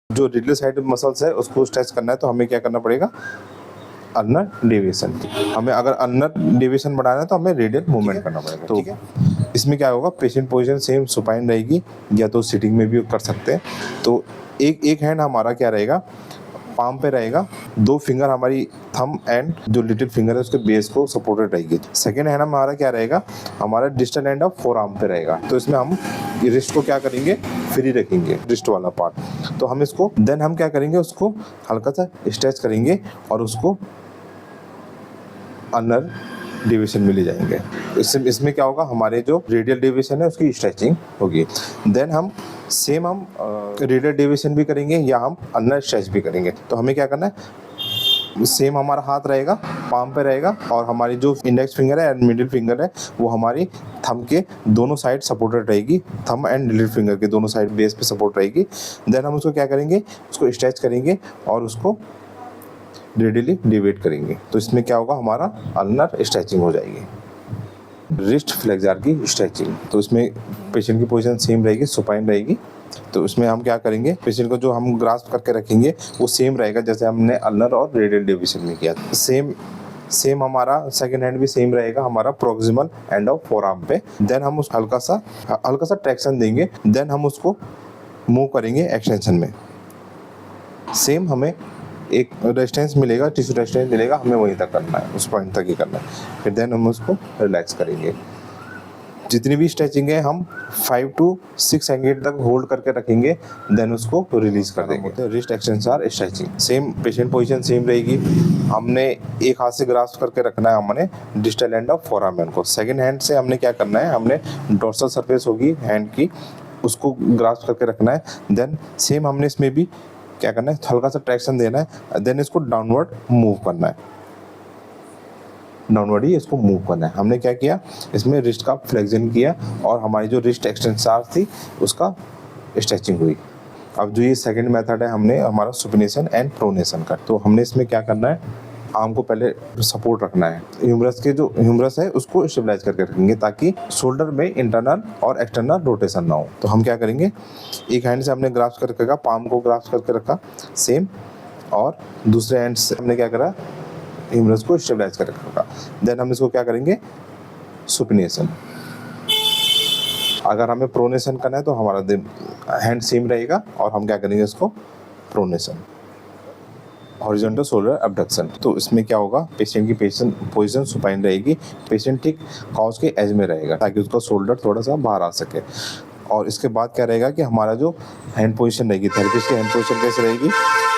जो radial side muscles है उसको स्ट्रेच करना है तो हमें क्या करना पड़ेगा, अल्नर डेविएशन। हमें अगर अल्नर डेविएशन बढ़ाना है तो हमें रेडियल मूवमेंट करना पड़ेगा। तो इसमें क्या होगा, पेशेंट पोजीशन सेम सुपाइन रहेगी, या तो सिटिंग में भी कर सकते हैं। तो एक हैंड हमारा क्या रहेगा, पाम पे रहेगा, 2 फिंगर हमारी थंब एंड जो लिटिल फिंगर है उसके बेस को सपोर्टेड रहेगी। सेकेंड हैंड हमारा क्या रहेगा, हमारा distal end of four arm पे रहेगा। तो इसमें हम रिस्ट को क्या करेंगे, फ्री रखेंगे, रिस्ट वाला पार्ट। तो हम इसको देन हम क्या करेंगे, उसको हल्का सा स्ट्रेच करेंगे और उसको अल्नर डेविएशन में ले जाएंगे। इसमें क्या होगा, हमारे जो रेडियल डेविएशन है उसकी स्ट्रेचिंग होगी। देन हम रेडियल डेविएशन भी करेंगे या हम अल्नर स्ट्रेच भी करेंगे। तो हमें क्या करना है, सेम हमारा हाथ रहेगा, पाम पे रहेगा, और हमारी जो इंडेक्स फिंगर है एंड मिडिल फिंगर है वो हमारी थंब के दोनों साइड सपोर्टेड रहेगी, थंब एंड लिटिल फिंगर के दोनों साइड बेस पे सपोर्ट रहेगी। देन हम उसको क्या करेंगे, उसको स्ट्रेच करेंगे और उसको रेडियली डिवेट करेंगे। तो इसमें क्या होगा, हमारा अल्नर स्ट्रेचिंग हो जाएगी। रिस्ट फ्लेक्सर की स्ट्रेचिंग, तो इसमें पेशेंट की पोजीशन सेम रहेगी, सुपाइन रहेगी। तो इसमें हम क्या करेंगे, पेशेंट को जो हम ग्रास्प करके रखेंगे वो सेम रहेगा जैसे हमने अल्नर और रेडियल डेविएशन में किया। सेम हमारा सेकंड हैंड भी सेम रहेगा, हमारा proximal end of four arm पे। देन हम उस हल्का सा ट्रैक्शन देंगे। देन हम उसको मूव करेंगे एक्सटेंशन में। सेम हमें एक रेजिस्टेंस मिलेगा, टिश्यू रेजिस्टेंस मिलेगा, हमें वहीं तक करना है, उस पॉइंट तक ही करना है। फिर देन हम उसको रिलैक्स करेंगे। जितनी भी स्ट्रेचिंग है हम 5 to 6 सेकंड तक होल्ड करके रखेंगे, देन उसको रिलीज कर देंगे। Wrist extensor stretching, same patient position same रहेगी। हमने एक हाथ से ग्रास्प करके रखना है, हमने डिस्टल एंड ऑफ फोरआर्म को। सेकंड हैंड से हमने क्या करना है, हमने डोर्सल सरफेस होगी हैंड की, उसको ग्रास्प करके रखना है। देन सेम हमने इसमें भी क्या करना है, हल्का सा ट्रैक्शन देना है। देन इसको डाउनवर्ड मूव करना है, डाउनवर्ड ही इसको मूव करना है। हमने क्या किया, इसमें रिस्ट का फ्लेक्शन किया और हमारी जो रिस्ट एक्सटेंसर थी उसका स्ट्रेचिंग हुई। अब जो ये सेकंड मेथड है, हमने हमारा सुपिनेशन एंड प्रोनेशन का। तो हमने इसमें क्या करना है, आर्म को पहले सपोर्ट रखना है, ह्यूमरस के जो ह्यूमरस है उसको स्टेबलाइज करके रखेंगे ताकि शोल्डर में इंटरनल और एक्सटर्नल रोटेशन ना हो। तो हम क्या करेंगे, एक हैंड से हमने ग्रास्प करके रखा, पाम को ग्रास्प करके रखा सेम, और दूसरे हैंड से हमने क्या करा, ह्यूमरस को स्टेबलाइज करके रखा। देन हम इसको क्या करेंगे, सुपिनेशन। अगर हमें प्रोनेशन करना है तो हमारा हैंड सेम रहेगा और हम क्या करेंगे, इसको प्रोनेशन, हॉरिजॉन्टल शोल्डर अबडक्शन। तो इसमें क्या होगा, पेशेंट की पोजीशन सुपाइन रहेगी, पेशेंट ठीक काउच के एज में रहेगा ताकि उसका शोल्डर थोड़ा सा बाहर आ सके। और इसके बाद क्या रहेगा कि हमारा जो हैंड पोजीशन रहेगी, थेरेपिस्ट की हैंड पोजीशन कैसे रहेगी,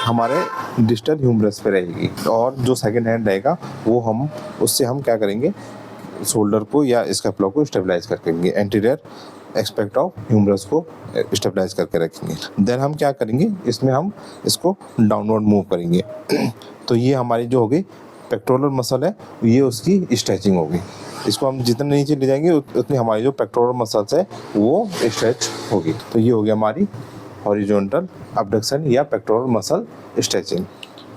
हमारे डिस्टल ह्यूमरस पे रहेगी। और जो सेकंड हैंड रहेगा वो हम उससे हम क्या करेंगे, शोल्डर को या स्कैपुला को स्टेबलाइज करके एंटीरियर एस्पेक्ट ऑफ ह्यूमरस को स्टेबलाइज करके रखेंगे। देन हम क्या करेंगे, इसमें हम इसको डाउनवर्ड मूव करेंगे। तो ये हमारी जो होगी पेक्टोरल मसल है, ये उसकी स्ट्रेचिंग होगी। इसको हम जितना नीचे ले जाएंगे उतनी हमारी जो पेक्टोरल मसल्स है वो स्ट्रेच होगी। तो ये हो गया हमारी हॉरिजॉन्टल अबडक्शन या पेक्टोरल मसल स्ट्रेचिंग।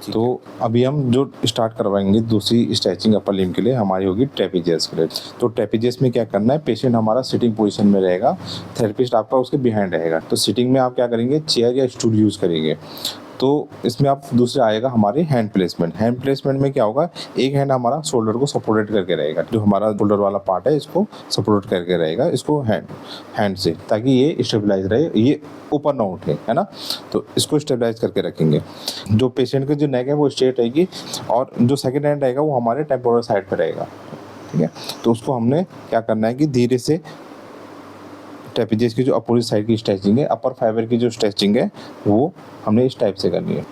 तो अभी हम जो स्टार्ट करवाएंगे दूसरी स्ट्रेचिंग अपर लिम्ब के लिए, हमारी होगी ट्रेपेजियस के लिए। तो ट्रेपेजियस में क्या करना है, पेशेंट हमारा सिटिंग पोजीशन में रहेगा, थेरेपिस्ट आपका उसके बिहाइंड रहेगा। तो सिटिंग में आप क्या करेंगे, चेयर या स्टूल यूज़ करेंगे। तो इसमें आप दूसरे आएगा हमारे हैंड प्लेसमेंट। हैंड प्लेसमेंट में क्या होगा, एक हैंड हमारा शोल्डर को सपोर्टेड करके रहेगा, जो हमारा शोल्डर वाला पार्ट है इसको सपोर्ट करके रहेगा, इसको हैंड से, ताकि ये स्टेबलाइज रहे, ये ऊपर ना उठे, है ना। तो इसको स्टेबलाइज करके रखेंगे। जो पेशेंट की जो नेक है वो स्ट्रेट रहेगी, और जो सेकेंड हैंड रहेगा वो हमारे टेम्पोरल साइड पर रहेगा, ठीक है। तो उसको हमने क्या करना है कि धीरे से ट्रेपेजियस की जो अपोजिट साइड की स्ट्रेचिंग है, अपर फाइबर की जो स्ट्रेचिंग है वो हमने इस टाइप से करनी है।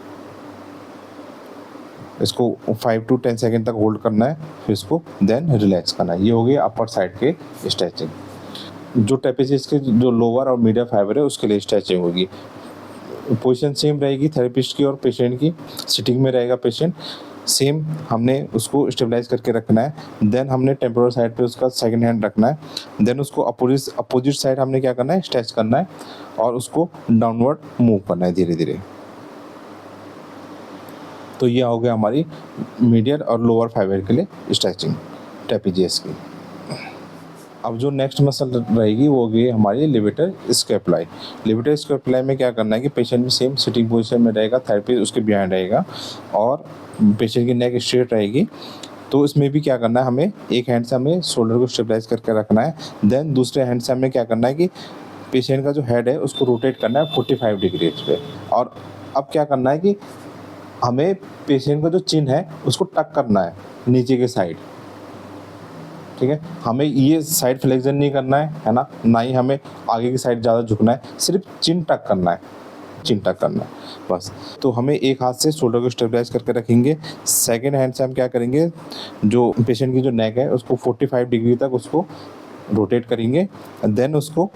इसको 5 to 10 सेकंड तक होल्ड करना है, फिर इसको देन रिलैक्स करना है। ये हो गया अपर साइड के स्ट्रेचिंग। जो ट्रेपेजियस के जो लोअर और मीडियम फाइबर है उसके लिए स्ट्रेचिंग होगी। पोजीशन सेम रहेगी थेरेपिस्ट की और पेशेंट की, सिटिंग में रहेगा पेशेंट, सेम हमने उसको स्टेबलाइज करके रखना है। देन हमने टेम्पोरल साइड पे उसका सेकंड हैंड रखना है। देन उसको अपोजिट साइड हमने क्या करना है, स्ट्रेच करना है और उसको डाउनवर्ड मूव करना है धीरे धीरे। तो यह हो गया हमारी मीडियल और लोअर फाइबर के लिए स्ट्रेचिंग ट्रेपेजियस की। अब जो नेक्स्ट मसल रहेगी वो होगी हमारी लिवेटर स्कैपुलाई। लिवेटर स्कैपुलाई में क्या करना है कि पेशेंट भी सेम सिटिंग पोजीशन में रहेगा, थेरेपी उसके बिहाइंड रहेगा और पेशेंट की नेक स्ट्रेट रहेगी। तो इसमें भी क्या करना है, हमें एक हैंड से हमें शोल्डर को स्टेबलाइज करके रखना है। देन दूसरे हैंड से हमें क्या करना है कि पेशेंट का जो हेड है उसको रोटेट करना है 45 डिग्रीज पे। और अब क्या करना है कि हमें पेशेंट का जो चिन है उसको टक करना है नीचे के साइड, ठीक है। हमें ये साइड फ्लेक्शन नहीं करना है ना, ना ही हमें आगे की साइड ज़्यादा झुकना है, सिर्फ चिन टक करना है, चिन टक करना है बस। तो हमें एक हाथ से शोल्डर को स्टेबलाइज करके रखेंगे, सेकेंड हैंड से हम क्या करेंगे, जो पेशेंट की जो नेक है उसको 45 डिग्री तक उसको रोटेट करेंगे, देन उसको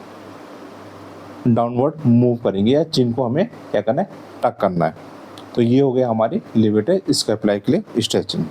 डाउनवर्ड मूव करेंगे या चिन को हमें क्या करना है, टक करना है। तो ये हो गया हमारी लिवेटर स्कैपुलाई के लिए स्ट्रेचिंग।